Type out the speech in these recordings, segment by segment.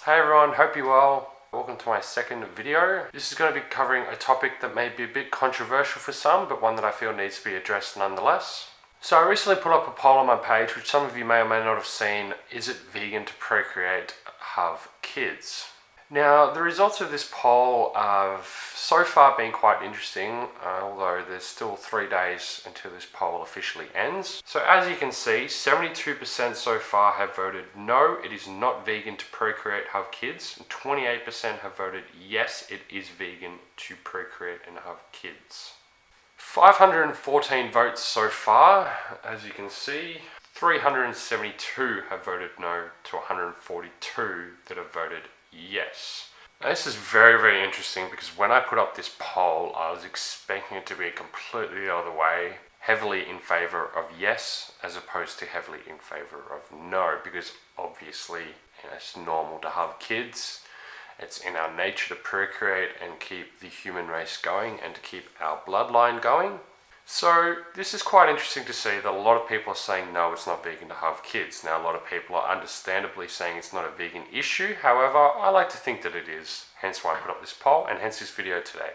Hey everyone, hope you're well. Welcome to my second video. This is going to be covering a topic that may be a bit controversial for some, but one that I feel needs to be addressed nonetheless. So I recently put up a poll on my page, which some of you may or may not have seen. Is it vegan to procreate, have kids? Now, the results of this poll have so far been quite interesting, although there's still 3 days until this poll officially ends. So as you can see, 72% so far have voted no, it is not vegan to procreate, have kids. And 28% have voted yes, it is vegan to procreate and have kids. 514 votes so far, as you can see. 372 have voted no to 142 that have voted yes. Now, this is very, very interesting because when I put up this poll, I was expecting it to be completely the other way, heavily in favor of yes, as opposed to heavily in favor of no, because obviously, it's normal to have kids. It's in our nature to procreate and keep the human race going and to keep our bloodline going. So this is quite interesting to see that a lot of people are saying no, it's not vegan to have kids. Now a lot of people are understandably saying it's not a vegan issue. However, I like to think that it is, hence why I put up this poll and hence this video today.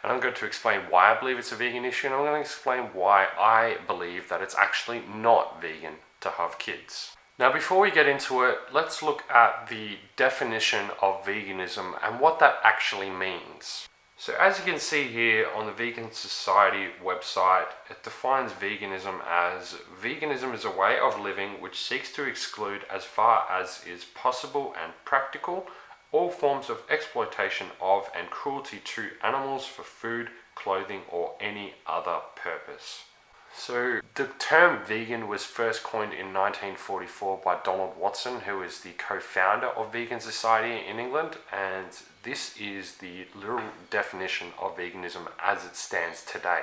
And I'm going to explain why I believe it's a vegan issue, and I'm going to explain why I believe that it's actually not vegan to have kids. Now before we get into it, let's look at the definition of veganism and what that actually means. So as you can see here on the Vegan Society website, it defines veganism as veganism is a way of living which seeks to exclude as far as is possible and practical all forms of exploitation of and cruelty to animals for food, clothing or any other purpose. So the term vegan was first coined in 1944 by Donald Watson, who is the co-founder of Vegan Society in England, and this is the literal definition of veganism as it stands today.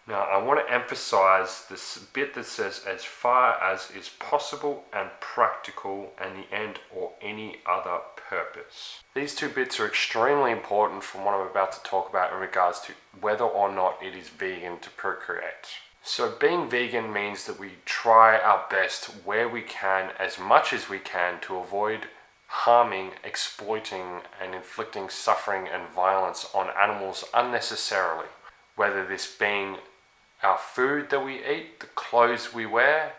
Now I want to emphasize this bit that says as far as is possible and practical and the end or any other purpose. These two bits are extremely important from what I'm about to talk about in regards to whether or not it is vegan to procreate. So being vegan means that we try our best where we can, as much as we can, to avoid harming, exploiting and inflicting suffering and violence on animals unnecessarily. Whether this being our food that we eat, the clothes we wear,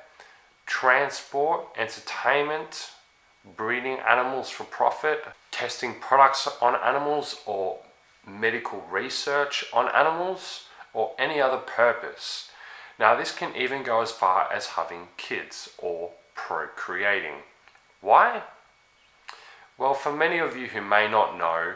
transport, entertainment, breeding animals for profit, testing products on animals or medical research on animals or any other purpose. Now this can even go as far as having kids or procreating. Why? Well, for many of you who may not know,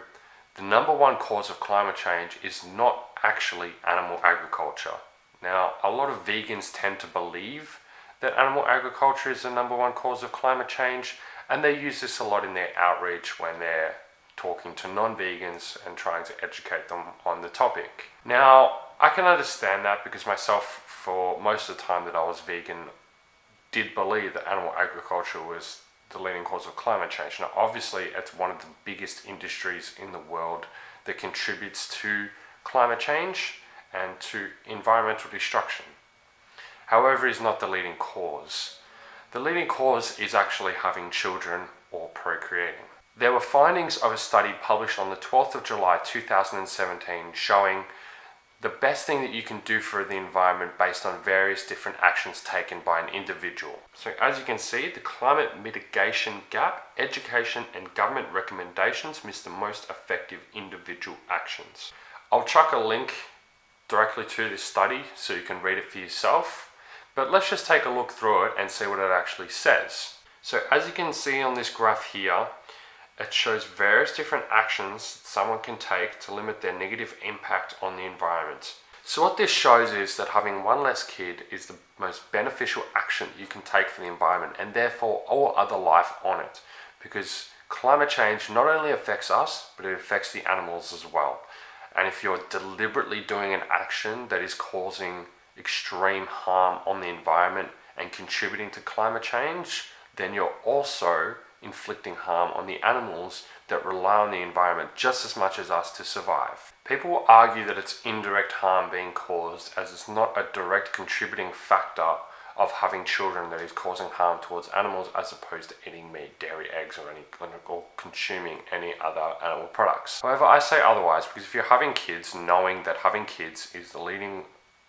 the number one cause of climate change is not actually animal agriculture. Now, a lot of vegans tend to believe that animal agriculture is the number one cause of climate change, and they use this a lot in their outreach when they're talking to non-vegans and trying to educate them on the topic. Now, I can understand that because myself, for most of the time that I was vegan, did believe that animal agriculture was the leading cause of climate change. Now obviously it's one of the biggest industries in the world that contributes to climate change and to environmental destruction. However, it's not the leading cause. The leading cause is actually having children or procreating. There were findings of a study published on the 12th of July 2017 showing the best thing that you can do for the environment based on various different actions taken by an individual. So as you can see, the climate mitigation gap, education and government recommendations miss the most effective individual actions. I'll chuck a link directly to this study so you can read it for yourself, but let's just take a look through it and see what it actually says. So as you can see on this graph here, it shows various different actions someone can take to limit their negative impact on the environment. So what this shows is that having one less kid is the most beneficial action you can take for the environment and therefore all other life on it. Because climate change not only affects us, but it affects the animals as well. And if you're deliberately doing an action that is causing extreme harm on the environment and contributing to climate change, then you're also inflicting harm on the animals that rely on the environment just as much as us to survive. People will argue that it's indirect harm being caused as it's not a direct contributing factor of having children that is causing harm towards animals, as opposed to eating meat, dairy, eggs, or consuming any other animal products. However, I say otherwise because if you're having kids, knowing that having kids is the leading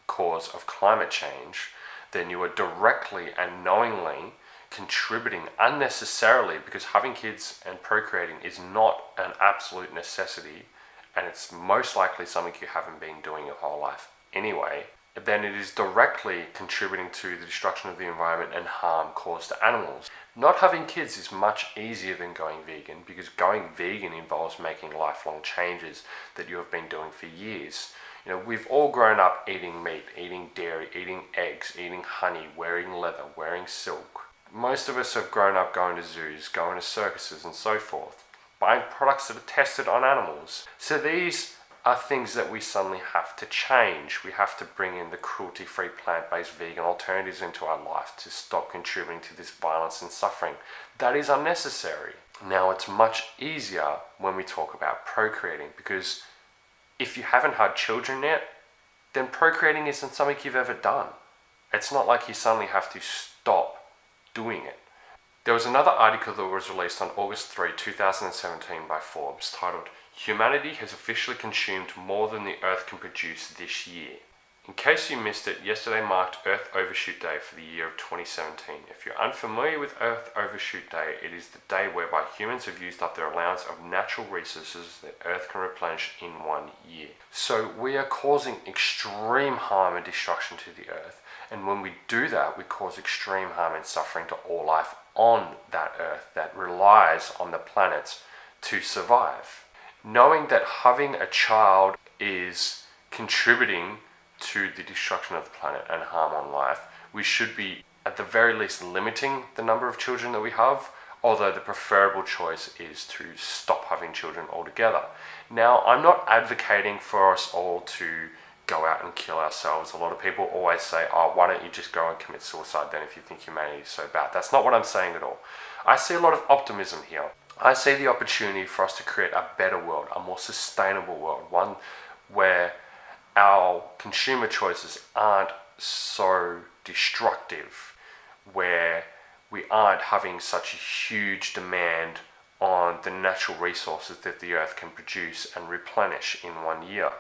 cause of climate change, then you are directly and knowingly contributing unnecessarily, because having kids and procreating is not an absolute necessity, and it's most likely something you haven't been doing your whole life anyway, then it is directly contributing to the destruction of the environment and harm caused to animals. Not having kids is much easier than going vegan, because going vegan involves making lifelong changes that you have been doing for years. You know, we've all grown up eating meat, eating dairy, eating eggs, eating honey, wearing leather, wearing silk. Most of us have grown up going to zoos, going to circuses and so forth, buying products that are tested on animals. So these are things that we suddenly have to change. We have to bring in the cruelty-free, plant-based, vegan alternatives into our life to stop contributing to this violence and suffering. That is unnecessary. Now, it's much easier when we talk about procreating, because if you haven't had children yet, then procreating isn't something you've ever done. It's not like you suddenly have to stop doing it. There was another article that was released on August 3, 2017 by Forbes, titled, "Humanity has officially consumed more than the Earth can produce this year." In case you missed it, yesterday marked Earth Overshoot Day for the year of 2017. If you're unfamiliar with Earth Overshoot Day, it is the day whereby humans have used up their allowance of natural resources that Earth can replenish in 1 year. So we are causing extreme harm and destruction to the Earth. And when we do that, we cause extreme harm and suffering to all life on that Earth that relies on the planet to survive. Knowing that having a child is contributing to the destruction of the planet and harm on life, we should be at the very least limiting the number of children that we have, although the preferable choice is to stop having children altogether. Now, I'm not advocating for us all to go out and kill ourselves. A lot of people always say, oh, why don't you just go and commit suicide then if you think humanity is so bad? That's not what I'm saying at all. I see a lot of optimism here. I see the opportunity for us to create a better world, a more sustainable world, one where our consumer choices aren't so destructive, where we aren't having such a huge demand on the natural resources that the Earth can produce and replenish in 1 year.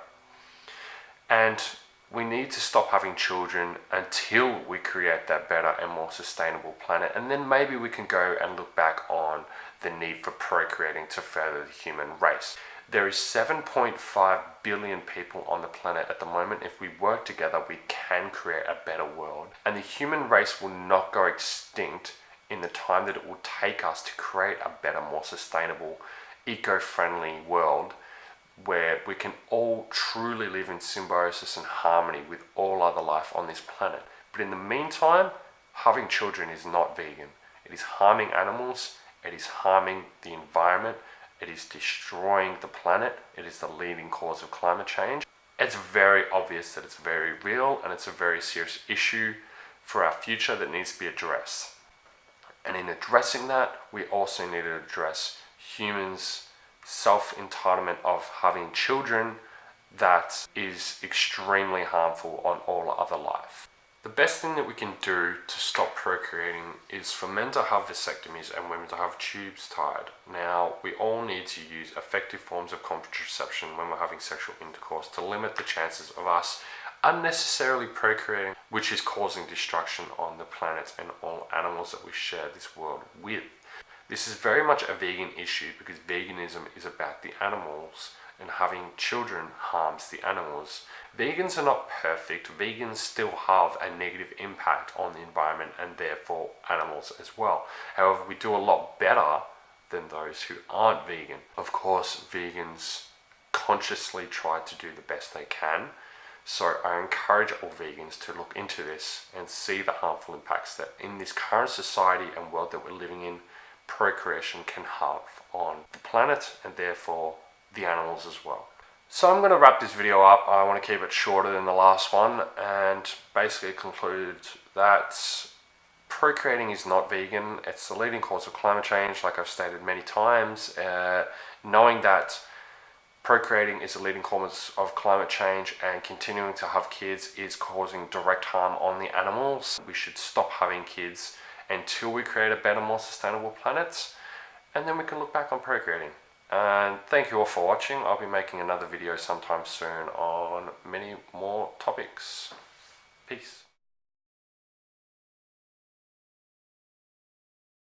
And we need to stop having children until we create that better and more sustainable planet. And then maybe we can go and look back on the need for procreating to further the human race. There is 7.5 billion people on the planet at the moment. If we work together, we can create a better world. And the human race will not go extinct in the time that it will take us to create a better, more sustainable, eco-friendly world where we can all truly live in symbiosis and harmony with all other life on this planet. But in the meantime, having children is not vegan. It is harming animals, it is harming the environment, it is destroying the planet, it is the leading cause of climate change. It's very obvious that it's very real and it's a very serious issue for our future that needs to be addressed. And in addressing that, we also need to address humans' self-entitlement of having children that is extremely harmful on all other life. The best thing that we can do to stop procreating is for men to have vasectomies and women to have tubes tied. Now, we all need to use effective forms of contraception when we're having sexual intercourse to limit the chances of us unnecessarily procreating, which is causing destruction on the planet and all animals that we share this world with. This is very much a vegan issue because veganism is about the animals, and having children harms the animals. Vegans are not perfect. Vegans still have a negative impact on the environment and therefore animals as well. However, we do a lot better than those who aren't vegan. Of course, vegans consciously try to do the best they can. So I encourage all vegans to look into this and see the harmful impacts that in this current society and world that we're living in, procreation can have on the planet and therefore the animals as well. So I'm going to wrap this video up. I want to keep it shorter than the last one and basically conclude that procreating is not vegan. It's the leading cause of climate change, like I've stated many times. Knowing that procreating is the leading cause of climate change, and continuing to have kids is causing direct harm on the animals. We should stop having kids until we create a better, more sustainable planet, and then we can look back on procreating. And thank you all for watching. I'll be making another video sometime soon on many more topics. Peace.